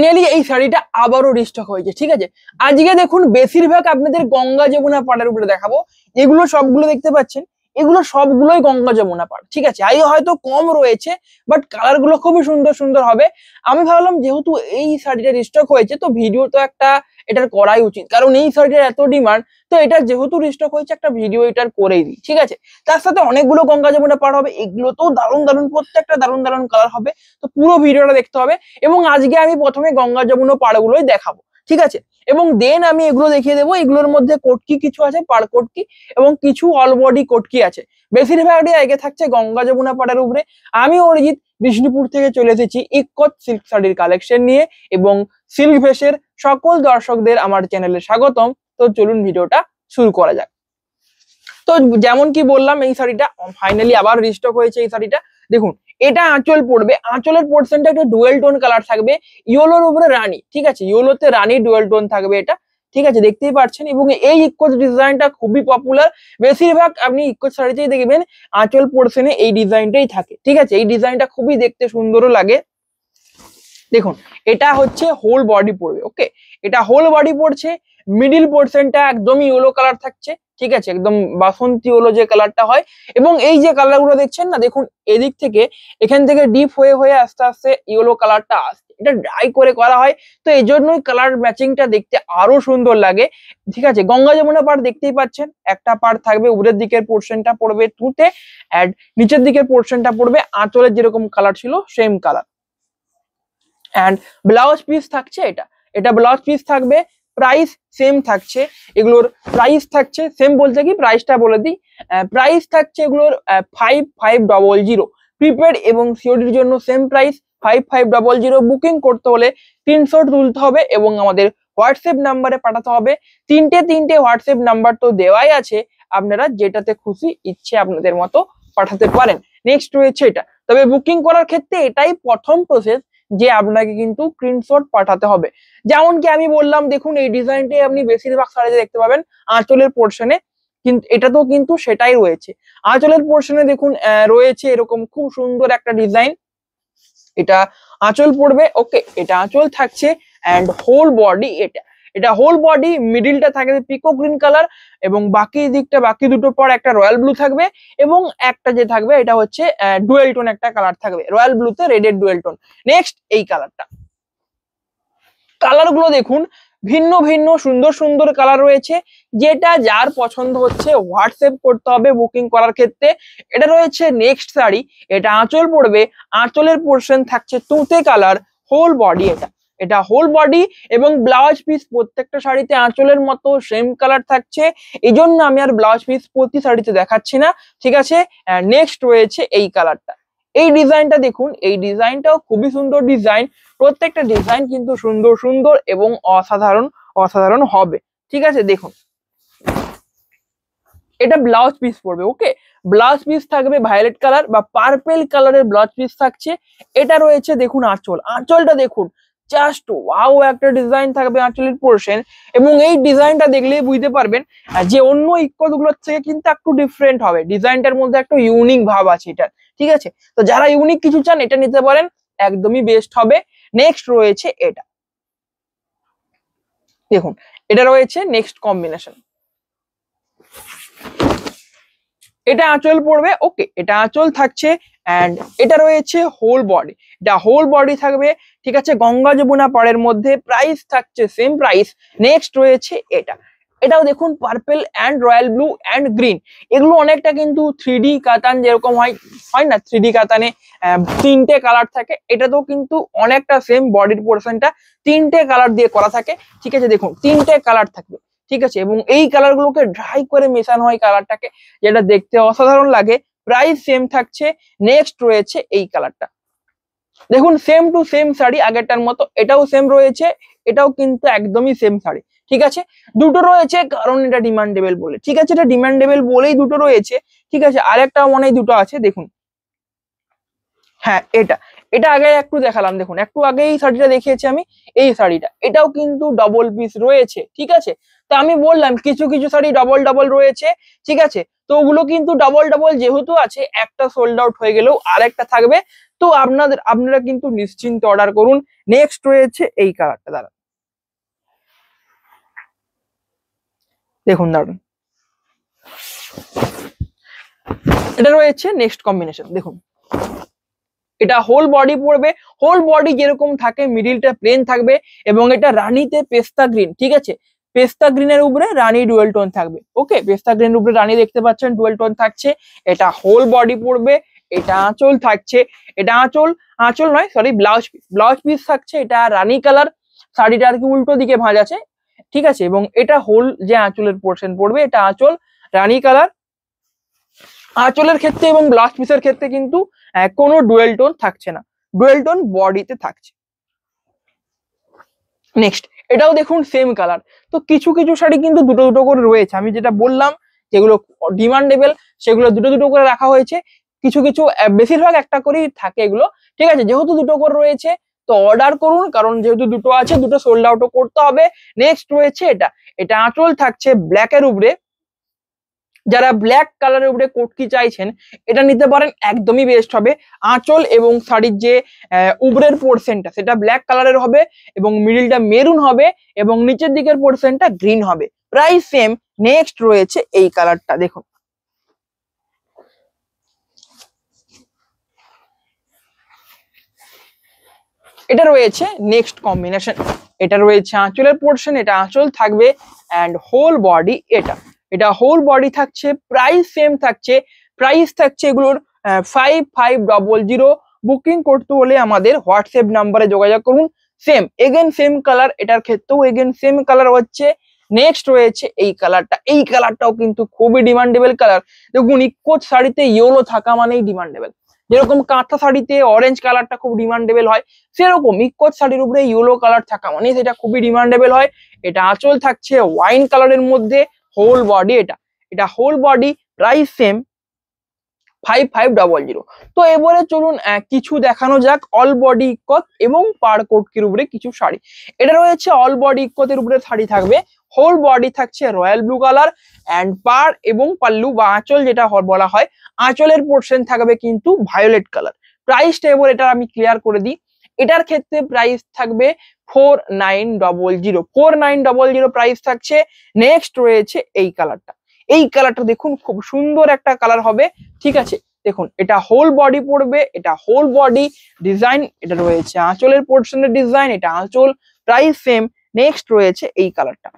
Finally এই শাড়িটা আবারও রিস্টক হয়েছে। ঠিক আছে, আজকে দেখুন বেশিরভাগ আপনাদের গঙ্গা যমুনা পাড়ের উপরে দেখাবো। এগুলো সবগুলো দেখতে পাচ্ছেন, এগুলো সবগুলোই গঙ্গা যমুনা পাড়। ঠিক আছে, হয়তো কম রয়েছে, বাট কালার গুলো খুবই সুন্দর সুন্দর হবে। আমি ভাবলাম যেহেতু এই শাড়িটা রিস্টক হয়েছে, তো ভিডিও তো একটা এটার করাই উচিত, কারণ এই শাড়িটার এত ডিমান্ড। তো এটা যেহেতু রিস্টক হয়েছে, একটা ভিডিও এটার করেই দিই। ঠিক আছে, তার সাথে অনেকগুলো গঙ্গা যমুনা পাড় হবে, এগুলো তো দারুণ দারুণ, প্রত্যেকটা দারুণ দারুণ কালার হবে। তো পুরো ভিডিওটা দেখতে হবে, এবং আজকে আমি প্রথমে গঙ্গা যমুনা পাড়গুলোই দেখাবো। ঠিক আছে, এবং দেন আমি এগুলো দেখিয়ে দেবো। এগুলোর মধ্যে কোটকি কিছু আছে, পাড় কোটকি, এবং কিছু অল বডি কোটকি আছে। বেশিরভাগই আগে থাকছে গঙ্গা যমুনা পাড়ের উপরে। আমি অরিজিৎ বিষ্ণুপুর থেকে চলে এসেছি ইক্কত সিল্ক শাড়ির কালেকশন নিয়ে, এবং সিল্ক ভেসের সকল দর্শকদের আমার চ্যানেলে স্বাগতম। তো চলুন ভিডিওটা শুরু করা যাক। তো যেমন কি বললাম, এই শাড়িটা ফাইনালি আবার রিস্টক হয়েছে। এই শাড়িটা দেখুন, এটা আঁচল পড়বে, আঁচলের পোর্শনটা একটা ডুয়েল টোন কালার থাকবে, ইয়েলোর উপরে রানী। ঠিক আছে, ইয়েলোতে রানী ডুয়েল টোন থাকবে এটা। ঠিক আছে, দেখতেই পাচ্ছেন। এবং এই ইক্কত ডিজাইনটা খুবই পপুলার। বেশিরভাগ আপনি ইক্কত শাড়িতেই দেখবেন আঁচল পোর্শনে এই ডিজাইনটাই থাকে। ঠিক আছে, এই ডিজাইনটা খুবই দেখতে সুন্দরও লাগে। দেখুন, এটা হচ্ছে হোল বডি পড়বে। ওকে, এটা হোল বডি পড়ছে। মিডিল পোর্শনটা একদমই ইয়েলো কালার থাকছে। ঠিক আছে, একদম বাসন্তী ইয়েলো যে কালারটা হয়। এবং এই যে কালার গুলো দেখছেন না, দেখুন এদিক থেকে, এখান থেকে ডিপ হয়ে হয়ে আস্তে আস্তে ইয়েলো কালারটা আসছে। এটা ড্রাই করে করা হয়, তো এই জন্যই কালার ম্যাচিংটা দেখতে আরো সুন্দর লাগে। ঠিক আছে, গঙ্গা যমুনা পাড় দেখতেই পাচ্ছেন, একটা পাড় থাকবে, উপরের দিকের পোর্শনটা পড়বে তুঁতে, আর নিচের দিকের পোর্শনটা পড়বে আঁচলের যেরকম কালার ছিল same colour. And blouse piece থাকছে এটা, এটা ব্লাউজ পিস থাকবে। প্রাইস সেম থাকছে, এগুলোর প্রাইস থাকছে সেম। বলতে কি প্রাইসটা বলে দিই, প্রাইস থাকছে এগুলোর 5500। প্রিপেড এবং সিওডির জন্য সেম প্রাইস 5500। বুকিং করতে হলে 300 তুলতে হবে এবং আমাদের হোয়াটসঅ্যাপ নাম্বারে পাঠাতে হবে। তিনটে হোয়াটসঅ্যাপ নাম্বার তো দেওয়াই আছে, আপনারা যেটাতে খুশি ইচ্ছে আপনাদের মতো পাঠাতে পারেন। নেক্সট রয়েছে এটা, তবে বুকিং করার ক্ষেত্রে এটাই প্রথম প্রসেস যে আপনাকে কিন্তু স্ক্রিনশট পাঠাতে হবে। যেমন কি আমি বললাম, দেখুন এই ডিজাইনটাই আপনি বেশিরভাগ শাড়িতে দেখতে পাবেন আঁচলের পোর্শনে, কিন্তু এটাতেও কিন্তু সেটাই রয়েছে। আঁচলের পোর্শনে দেখুন রয়েছে এরকম খুব সুন্দর একটা ডিজাইন। এটা আঁচল পড়বে। ওকে, এটা আঁচল থাকছে। অ্যান্ড হোল বডি, এটা হোল বডি, মিডিলটা থাকবে পিকো গ্রিন কালার, এবং বাকি দিকটা, বাকি দুটো পর একটা রয়্যাল ব্লু থাকবে, এবং একটা যে থাকবে এটা হচ্ছে ডুয়েল টোন একটা কালার থাকবে, রয়্যাল ব্লুতে রেডের ডুয়েল টোন। নেক্সট এই কালারটা, কালার গুলো দেখুন ভিন্ন ভিন্ন সুন্দর সুন্দর কালার রয়েছে। যেটা যার পছন্দ হচ্ছে হোয়াটসঅ্যাপ করতে হবে বুকিং করার ক্ষেত্রে। এটা রয়েছে নেক্সট শাড়ি, এটা আঁচল পড়বে, আঁচলের পোর্শন থাকছে তুঁতে কালার, হোল বডি, এটা হোল বডি, এবং ব্লাউজ পিস প্রত্যেকটা শাড়িতে আঁচলের মতো সেম কালার থাকছে। এই জন্য আমি আর ব্লাউজ পিস প্রতি শাড়িতে দেখাচ্ছি না। ঠিক আছে, নেক্সট রয়েছে এই কালারটা। এই ডিজাইনটা দেখুন, এই ডিজাইনটাও খুবই সুন্দর ডিজাইন। প্রত্যেকটা ডিজাইন কিন্তু সুন্দর সুন্দর এবং অসাধারণ অসাধারণ হবে। ঠিক আছে, দেখুন এটা ব্লাউজ পিস পড়বে। ওকে, ব্লাউজ পিস থাকবে ভায়োলেট কালার বা পার্পেল কালারের ব্লাউজ পিস থাকছে। এটা রয়েছে দেখুন আঁচল, আঁচলটা দেখুন জাস্ট ওয়াও একটা ডিজাইন থাকবে আঁচলের পোর্শন। এবং এই ডিজাইনটা দেখলেই বুঝতে পারবেন যে অন্য ইক্কত গুলোর থেকে কিন্তু একটু ডিফারেন্ট হবে, ডিজাইনটার মধ্যে একটু ইউনিক ভাব আছে এটা। ঠিক আছে, তো যারা ইউনিক কিছু চান এটা নিতে পারেন, একদমই বেস্ট হবে। নেক্সট রয়েছে এটা, দেখুন এটা রয়েছে নেক্সট কম্বিনেশন। এটা আঁচল পড়বে। ওকে, এটা আঁচল থাকছে। অ্যান্ড এটা রয়েছে হোল বডি, এটা হোল বডি থাকবে। ঠিক আছে, গঙ্গা যমুনা পাড়ের মধ্যে প্রাইস থাকছে সেম প্রাইস। নেক্সট রয়েছে এটা, এটাও দেখুন purple and royal blue and green. এগুলো অনেকটা কিন্তু 3D কাতান যেরকম হয় না, 3D কাতানে তিনটে কালার থাকে, এটাতেও কিন্তু অনেকটা সেম বডির পোর্শনটা তিনটে কালার দিয়ে করা থাকে। ঠিক আছে, দেখুন তিনটে কালার থাকবে। ঠিক আছে, এবং এই কালার গুলোকে ড্রাই করে মেশানো হয় কালারটাকে, যেটা দেখতে অসাধারণ লাগে। প্রাইস সেম থাকছে। নেক্সট রয়েছে এই কালারটা, দেখুন সেম টু সেম শাড়ি আগেরটার মতো, এটাও সেম রয়েছে, এটাও কিন্তু একদমই সেম শাড়ি। ঠিক আছে, দুটো রয়েছে কারণ এটা ডিমান্ডেবল বলে। ঠিক আছে, এটা ডিমান্ডেবল বলেই দুটো রয়েছে। ঠিক আছে, আরেকটা মনে হয় দুটো আছে, দেখুন হ্যাঁ এটা, এটা আগে একটু দেখালাম, দেখুন একটু আগে এই শাড়িটা দেখিয়েছি আমি, এই শাড়িটা এটাও কিন্তু ডবল পিস রয়েছে। ঠিক আছে, তো আমি বললাম কিছু কিছু শাড়ি ডবল ডবল রয়েছে। ঠিক আছে, তো ওগুলো কিন্তু ডবল ডবল যেহেতু আছে, একটা সোল্ড আউট হয়ে গেলেও আরেকটা থাকবে। তো তো আপনারা কিন্তু নিশ্চিন্তে অর্ডার করুন। নেক্সট রয়েছে এই কালারটা, দাঁড়ান দেখুন, দাঁড়ান এটা রয়েছে নেক্সট কম্বিনেশন। দেখুন এটা হোল বডি পড়বে, হোল বডি যেরকম থাকে মিডিলটা প্লেন থাকবে, এবং এটা রানীতে পেস্তা গ্রিন, ঠিক আছে, পেস্তা গ্রিনের উপরে রানী ডুয়েল টোন থাকবে। ওকে, পেস্তা গ্রিনের উপরে রানী দেখতে পাচ্ছেন, ডুয়েল টোন থাকছে। এটা হোল বডি পড়বে, এটা আঁচল থাকছে, এটা আঁচল নয় সরি, ব্লাউজ পিস থাকছে। এটা রানী কালার, শাড়িটা আর কি উল্টো দিকে ভাঁজ আছে, ঠিক আছে, এবং এটা হোল যে আঁচলের পোর্শন পড়বে, এটা আঁচল রানী কালার। আঁচলের ক্ষেত্রে এবং ব্লাউজ পিসের ক্ষেত্রে কিন্তু কোনো ডুয়েল টোন থাকছে না, ডুয়েল টোন বডিতে থাকছে। নেক্সট এটাও দেখুন সেম কালার। তো কিছু কিছু শাড়ি কিন্তু দুটো দুটো করে রয়েছে, আমি যেটা বললাম যেগুলো ডিমান্ডেবল সেগুলো দুটো দুটো করে রাখা হয়েছে। কিছু কিছু বেশিরভাগ একটা করেই থাকে এগুলো, ঠিক আছে। যেহেতু দুটো করে রয়েছে তো অর্ডার করুন, কারণ যেহেতু দুটো আছে দুটো সোল্ড আউটও করতে হবে। নেক্সট রয়েছে এটা আঁচল থাকছে ব্ল্যাকের উপরে। যারা ব্ল্যাক কালারের উপরে কোটকি চাইছেন এটা নিতে পারেন, একদমই বেস্ট হবে। আঁচল এবং শাড়ির যে উপরের পোর্শনটা সেটা ব্ল্যাক কালারের হবে, এবং মিডিলটা মেরুন হবে, এবং নিচের দিকের পোর্শনটা গ্রিন হবে, প্রাইস সেম। নেক্সট রয়েছে এই কালারটা, দেখুন এটা রয়েছে নেক্সট কম্বিনেশন। এটা রয়েছে আঁচলের পোর্শন, এটা আঁচল থাকবে অ্যান্ড হোল বডি এটা হোল বডি থাকছে। প্রাইস সেম থাকছে, প্রাইস থাকছে এগুলোর 5500। বুকিং করতে হলে আমাদের হোয়াটসঅ্যাপ নাম্বারে যোগাযোগ করুন। সেম এগেন সেম কালার, এটার ক্ষেত্রেও এগেন সেম কালার হচ্ছে। নেক্সট রয়েছে এই কালারটাও কিন্তু খুবই ডিমান্ডেবল কালার। দেখুন ইকোচ শাড়িতে ইয়েলো থাকা মানেই ডিমান্ডেবল, যেরকম কাঁথা শাড়িতে অরেঞ্জ কালারটা খুব ডিমান্ডেবল হয়, সেরকম ইকোচ শাড়ির উপরে ইয়েলো কালার থাকা মানে সেটা খুবই ডিমান্ডেবল হয়। এটা আঁচল থাকছে ওয়াইন কালারের মধ্যে, হোল বডি এটা হোল বডি, প্রাইস সেম 5500। তো এবারে চলুন কিছু দেখানো যাক অল বডি ইকোত এবং পাড় কোটকির উপরে কিছু শাড়ি। এটা রয়েছে অল বডি ইকোতের উপরে শাড়ি থাকবে, হোল বডি থাকছে রয়্যাল ব্লু কালার অ্যান্ড পাড় এবং পাল্লু বা আঁচল যেটা বলা হয়, আঁচলের পোর্শন থাকবে কিন্তু ভায়োলেট কালার। প্রাইসটা এবার এটা আমি ক্লিয়ার করে দিই। এটার ক্ষেত্রে প্রাইস থাকবে 4900 প্রাইস থাকছে। নেক্সট রয়েছে এই কালারটা দেখুন, খুব সুন্দর একটা কালার হবে, ঠিক আছে। দেখুন এটা হোল বডি পড়বে, এটা হোল বডি ডিজাইন, এটা রয়েছে আঁচলের পোর্শনের ডিজাইন, এটা আঁচল, প্রাইস সেম। নেক্সট রয়েছে এই কালারটা,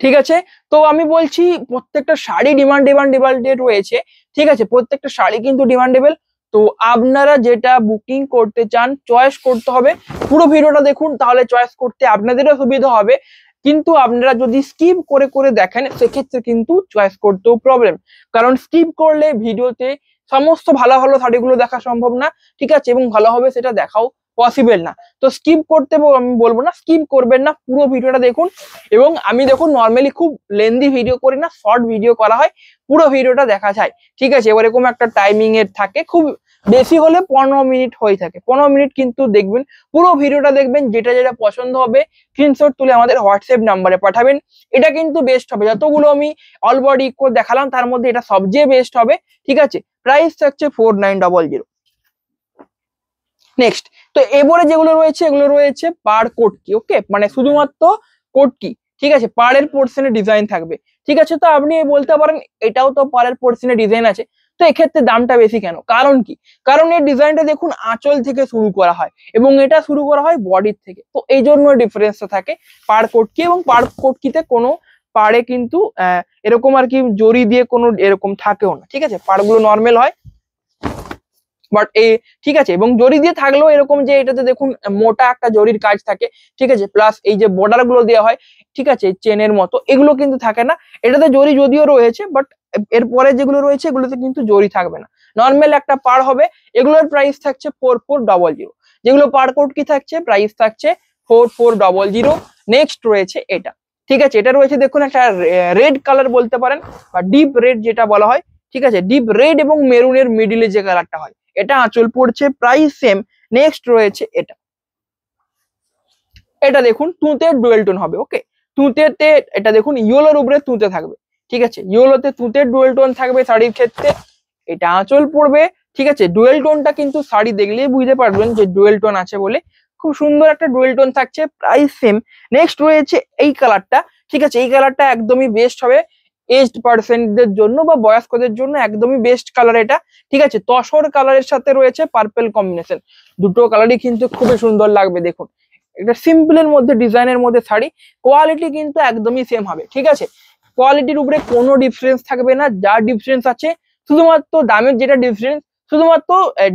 ঠিক আছে। তো আমি বলছি প্রত্যেকটা শাড়ি ডিমান্ডেবল রয়েছে, ঠিক আছে, প্রত্যেকটা শাড়ি কিন্তু ডিমান্ডেবল। তো আপনারা যেটা বুকিং করতে চান চয়েস করতে হবে, পুরো ভিডিওটা দেখুন, তাহলে চয়েস করতে আপনাদেরও সুবিধা হবে। কিন্তু আপনারা যদি স্কিপ করে করে দেখেন সেক্ষেত্রে কিন্তু চয়েস করতেও প্রবলেম, কারণ স্কিপ করলে ভিডিওতে সমস্ত ভালো ভালো শাড়িগুলো দেখা সম্ভব না, ঠিক আছে, এবং ভালোভাবে সেটা দেখাও পসিবল না। তো স্কিপ করতে আমি বলবো না, স্কিপ করবেন না, পুরো ভিডিওটা দেখুন। এবং আমি দেখুন নর্মালি খুব লেন্দি ভিডিও করি না, শর্ট ভিডিও করা হয়, পুরো ভিডিওটা দেখা যায়, ঠিক আছে। এবার এরকম একটা টাইমিং এর থাকে, খুব বেশি হলে 15 মিনিট হয়ে থাকে, 15 মিনিট কিন্তু দেখবেন, পুরো ভিডিওটা দেখবেন, যেটা যেটা পছন্দ হবে স্ক্রিনশট তুলে আমাদের হোয়াটসঅ্যাপ নাম্বারে পাঠাবেন। এটা কিন্তু বেস্ট হবে, যতগুলো আমি অল বডি ইকো দেখালাম তার মধ্যে এটা সবচেয়ে বেস্ট হবে, ঠিক আছে। প্রাইস থাকছে 4900। নেক্সট, তো এবারে যেগুলো রয়েছে এগুলো রয়েছে পাড় কোটকি, ওকে, মানে শুধুমাত্র কোটকি, ঠিক আছে, পাড়ের পোর্শনে ডিজাইন থাকবে, ঠিক আছে। তো আপনি বলতে পারেন এটাও তো পাড়ের পোর্শনে ডিজাইন আছে, তো এক্ষেত্রে দামটা বেশি কেন? কারণ কি, কারণ এর ডিজাইনটা দেখুন আঁচল থেকে শুরু করা হয় এবং এটা শুরু করা হয় বডির থেকে, তো এই জন্য ডিফারেন্সটা থাকে পাড় কোটকি এবং পাড় কোটকিতে কোনো পাড়ে কিন্তু এরকম আর কি জড়ি দিয়ে কোনো এরকম থাকেও না, ঠিক আছে, পাড়গুলো নর্মাল হয় বাট ঠিক আছে, এবং জরি দিয়ে থাকলেও এরকম যে এটাতে দেখুন মোটা একটা জরির কাজ থাকে, ঠিক আছে, প্লাস এই যে বর্ডার গুলো দেওয়া হয়, ঠিক আছে, চেনের মতো, এগুলো কিন্তু থাকে না। এটাতে জরি যদিও রয়েছে বাট এরপরে যেগুলো রয়েছে এগুলোতে কিন্তু জরি থাকবে না, নর্মাল একটা পাড় হবে। এগুলোর প্রাইস থাকছে 4400। যেগুলো পাড় কোট কি থাকছে প্রাইস থাকছে 4400। নেক্সট রয়েছে এটা, ঠিক আছে, এটা রয়েছে দেখুন একটা রেড কালার বলতে পারেন বা ডিপ রেড যেটা বলা হয়, ঠিক আছে, ডিপ রেড এবং মেরুনের মিডিলে যে কালারটা হয়, এটা আঁচল পড়ছে, প্রাইস সেম। নেক্সট রয়েছে এটা দেখুন তুঁতের ডুয়েল টোন হবে, ওকে, তুঁতেতে এটা দেখুন ইয়েলোর উপরে তুঁতে থাকবে, ঠিক আছে, ইয়েলোতে তুঁতের ডুয়েল টোন থাকবে শাড়ির ক্ষেত্রে, এটা আঁচল পড়বে, ঠিক আছে, ডুয়েল টোনটা কিন্তু শাড়ি দেখলেই বুঝতে পারবেন যে ডুয়েল টোন আছে বলে। খুব সুন্দর একটা ডুয়েল টোন থাকছে, প্রাইস সেম। নেক্সট রয়েছে এই কালারটা, ঠিক আছে, এই কালারটা একদমই বেস্ট হবে এজড পার্সনদের জন্য বা বয়স্কদের জন্য, একদমই বেস্ট কালার এটা। ঠিক আছে, তসর কালারের সাথে রয়েছে পার্পেল কম্বিনেশন, দুটো কালারই কিন্তু খুবই সুন্দর লাগবে। দেখুন এটা সিম্পলের মধ্যে ডিজাইনের মধ্যে শাড়ি, কোয়ালিটি কিন্তু একদমই সেম হবে। ঠিক আছে, কোয়ালিটির উপরে কোনো ডিফারেন্স থাকবে না, যা ডিফারেন্স আছে শুধুমাত্র দামের যেটা ডিফারেন্স, শুধুমাত্র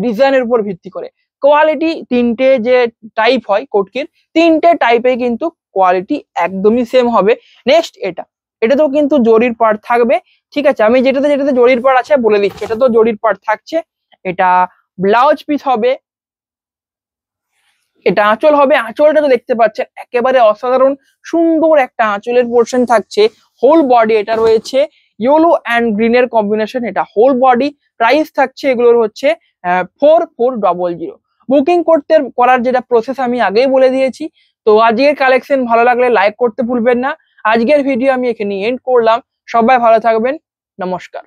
ডিজাইনের উপর ভিত্তি করে। কোয়ালিটি তিনটে যে টাইপ হয় কোটকির, তিনটে টাইপে কিন্তু কোয়ালিটি একদমই সেম হবে। নেক্সট এটাতেও কিন্তু জরির পাড় থাকবে। ঠিক আছে, আমি যেটাতে যেটাতে জরির পাড় আছে বলে দিচ্ছি, এটা তো জরির পাড় থাকছে। এটা ব্লাউজ পিস হবে, এটা আঁচল হবে। আঁচলটা তো দেখতে পাচ্ছেন একেবারে অসাধারণ সুন্দর একটা আঁচলের পোর্শন থাকছে। হোল বডি এটা রয়েছে ইয়েলো অ্যান্ড গ্রিনের কম্বিনেশন, এটা হোল বডি। প্রাইস থাকছে এগুলোর হচ্ছে 4400। বুকিং করার যেটা প্রসেস আমি আগেই বলে দিয়েছি। তো আজকের কালেকশন ভালো লাগলে লাইক করতে ভুলবেন না। আজকের ভিডিও আমি এখানে এন্ড করলাম। সবাই ভালো থাকবেন, নমস্কার।